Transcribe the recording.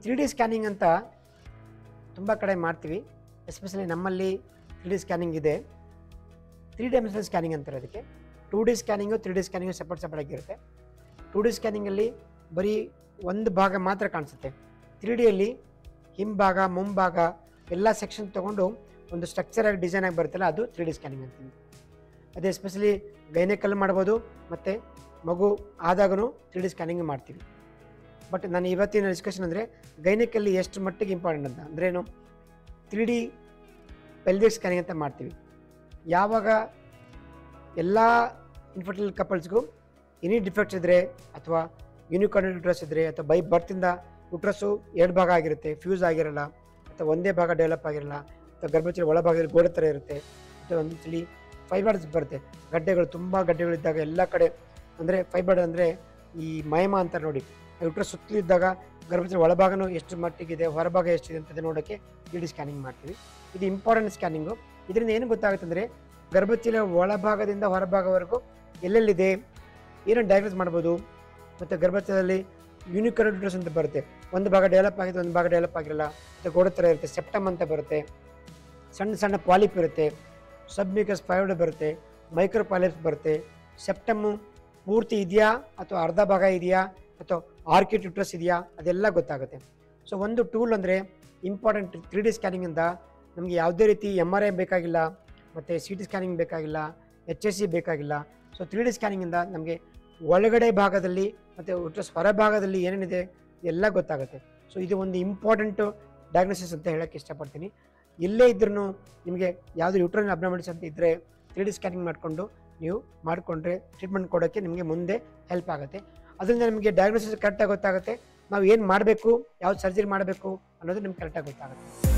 3D scanning ಅಂತ ತುಂಬ ಕಡೆ ಮಾಡ್ತೀವಿ. ಎಸ್ಪೆಷಲಿ ನಮ್ಮಲ್ಲಿ 3D ಸ್ಕ್ಯಾನಿಂಗ್ ಇದೆ. 3 ಡೈಮೆನ್ಷನಲ್ ಸ್ಕ್ಯಾನಿಂಗ್ ಅಂತಾರೆ ಅದಕ್ಕೆ. 2D scanning 3D scanning separate ಆಗಿರುತ್ತೆ. 2D ಸ್ಕ್ಯಾನಿಂಗಲ್ಲಿ ಬರೀ ಒಂದು ಭಾಗ ಮಾತ್ರ ಕಾಣಿಸುತ್ತೆ. 3Dಯಲ್ಲಿ ಹಿಂಭಾಗ ಮುಂಭಾಗ ಎಲ್ಲ ಸೆಕ್ಷನ್ ತೊಗೊಂಡು ಒಂದು ಸ್ಟ್ರಕ್ಚರ್ ಆಗಿ ಡಿಸೈನ್ ಆಗಿ ಬರುತ್ತಲ್ಲ, ಅದು 3D ಸ್ಕ್ಯಾನಿಂಗ್ ಅಂತೀವಿ. ಅದೇ ಎಸ್ಪೆಷಲಿ ಗೈನೆಕಲ್ಲಿ ಮಾಡ್ಬೋದು, ಮತ್ತು ಮಗು ಆದಾಗೂ 3D ಸ್ಕ್ಯಾನಿಂಗ್ ಮಾಡ್ತೀವಿ. ಬಟ್ ನಾನು ಇವತ್ತಿನ ಡಿಸ್ಕಷನ್ ಅಂದರೆ ಗೈನೆಕಲ್ಲಿ ಎಷ್ಟು ಮಟ್ಟಿಗೆ ಇಂಪಾರ್ಟೆಂಟ್ ಅಂತ ಅಂದ್ರೇನು, 3D ಪೆಲ್ವಿಕ್ ಸ್ಕ್ಯಾನಿಂಗ್ ಅಂತ ಮಾಡ್ತೀವಿ. ಯಾವಾಗ ಎಲ್ಲ ಇನ್ಫರ್ಟಿಲ್ ಕಪಲ್ಸ್ಗೂ ಎನಿ ಡಿಫೆಕ್ಟ್ಸ್ ಇದ್ದರೆ, ಅಥವಾ ಯೂನಿಕಾರ್ನಲ್ ಯುಟ್ರಸ್ ಇದ್ದರೆ, ಅಥವಾ ಬೈ ಬರ್ತಿಂದ ಯುಟ್ರಸ್ಸು 2 ಭಾಗ ಆಗಿರುತ್ತೆ, ಫ್ಯೂಸ್ ಆಗಿರಲ್ಲ, ಅಥವಾ ಒಂದೇ ಭಾಗ ಡೆವಲಪ್ ಆಗಿರಲ್ಲ, ಅಥವಾ ಗರ್ಭಚೀಲ ಒಳಭಾಗದಲ್ಲಿ ಗೋಡೆ ಥರ ಇರುತ್ತೆ, ಅಥವಾ ಒಂದು ಸಲ ಫೈಬರ್ಸ್ ಬರುತ್ತೆ, ಗಡ್ಡೆಗಳು ತುಂಬ ಗಡ್ಡೆಗಳಿದ್ದಾಗ ಎಲ್ಲ ಕಡೆ, ಅಂದರೆ ಫೈಬರ್ಡ್ ಅಂದರೆ ಈ ಮಯಮ ಅಂತಾರೆ ನೋಡಿ, ಯುಟ್ರಸ್ ಸುತ್ತಲಿದ್ದಾಗ ಗರ್ಭಚೀಲ ಒಳಭಾಗನೂ ಎಷ್ಟು ಮಟ್ಟಿಗಿದೆ, ಹೊರಭಾಗ ಎಷ್ಟಿದೆ ಅಂತ ನೋಡೋಕ್ಕೆ 3D ಸ್ಕ್ಯಾನಿಂಗ್ ಮಾಡ್ತೀವಿ. ಇದು ಇಂಪಾರ್ಟೆಂಟ್ ಸ್ಕ್ಯಾನಿಂಗು. ಇದರಿಂದ ಏನು ಗೊತ್ತಾಗುತ್ತೆ ಅಂದರೆ ಗರ್ಭಚೀಲ ಒಳಭಾಗದಿಂದ ಹೊರಭಾಗವರೆಗೂ ಎಲ್ಲೆಲ್ಲಿದೆ, ಏನನ್ನು ಡಯಾಗ್ನೋಸ್ ಮಾಡ್ಬೋದು. ಮತ್ತು ಗರ್ಭಚೀಲದಲ್ಲಿ ಯೂನಿಕಾರ್ನಲ್ ಯುಟ್ರಸ್ ಅಂತ ಬರುತ್ತೆ, ಒಂದು ಭಾಗ ಡೆವಲಪ್ ಆಗಿದೆ, ಒಂದು ಭಾಗ ಡೆವಲಪ್ ಆಗಿರಲ್ಲ, ಮತ್ತು ಗೋಡೆ ಥರ ಇರುತ್ತೆ, ಸೆಪ್ಟಮ್ ಅಂತ ಬರುತ್ತೆ, ಸಣ್ಣ ಸಣ್ಣ ಪಾಲಿಪ್ ಇರುತ್ತೆ, ಸಬ್ಮ್ಯೂಕಸ್ ಫೈಬ್ರಾಯ್ಡ್ ಬರುತ್ತೆ, ಮೈಕ್ರೋ ಪಾಲಿಪ್ಸ್ ಬರುತ್ತೆ. ಸೆಪ್ಟಮ್ಮು ಪೂರ್ತಿ ಇದೆಯಾ ಅಥವಾ ಅರ್ಧ ಭಾಗ ಇದೆಯಾ ಅಥವಾ ಆರ್ಕಿಡ್ ಯುಟ್ರಸ್ ಇದೆಯಾ, ಅದೆಲ್ಲ ಗೊತ್ತಾಗುತ್ತೆ. ಸೊ ಒಂದು ಟೂಲ್ ಅಂದರೆ ಇಂಪಾರ್ಟೆಂಟ್ 3D ಸ್ಕ್ಯಾನಿಂಗಿಂದ ನಮಗೆ ಯಾವುದೇ ರೀತಿ MRI ಬೇಕಾಗಿಲ್ಲ, ಮತ್ತು CT ಸ್ಕ್ಯಾನಿಂಗ್ ಬೇಕಾಗಿಲ್ಲ, HSC ಬೇಕಾಗಿಲ್ಲ. ಸೊ 3D ಸ್ಕ್ಯಾನಿಂಗಿಂದ ನಮಗೆ ಒಳಗಡೆ ಭಾಗದಲ್ಲಿ ಮತ್ತು ಯುಟ್ರಸ್ ಹೊರಭಾಗದಲ್ಲಿ ಏನೇನಿದೆ ಎಲ್ಲ ಗೊತ್ತಾಗುತ್ತೆ. ಸೊ ಇದು ಒಂದು ಇಂಪಾರ್ಟೆಂಟು ಡಯಾಗ್ನೋಸಿಸ್ ಅಂತ ಹೇಳೋಕ್ಕೆ ಇಷ್ಟಪಡ್ತೀನಿ. ಎಲ್ಲೇ ಇದ್ರೂ ನಿಮಗೆ ಯಾವುದೇ ಯುಟ್ರೈನ್ ಅಬ್ನಾರ್ಮಲಿಟೀಸ್ ಅಂತ ಇದ್ದರೆ 3D ಸ್ಕ್ಯಾನಿಂಗ್ ನೀವು ಮಾಡಿಕೊಂಡ್ರೆ ಟ್ರೀಟ್ಮೆಂಟ್ ಕೊಡೋಕ್ಕೆ ನಿಮಗೆ ಮುಂದೆ ಹೆಲ್ಪ್ ಆಗುತ್ತೆ. ಅದರಿಂದ ನಿಮಗೆ ಡಯಾಗ್ನೋಸಿಸ್ ಕರೆಕ್ಟಾಗಿ ಗೊತ್ತಾಗುತ್ತೆ, ನಾವು ಏನು ಮಾಡಬೇಕು, ಯಾವ್ದು ಸರ್ಜರಿ ಮಾಡಬೇಕು ಅನ್ನೋದು ನಿಮ್ಗೆ ಕರೆಕ್ಟಾಗಿ ಗೊತ್ತಾಗುತ್ತೆ.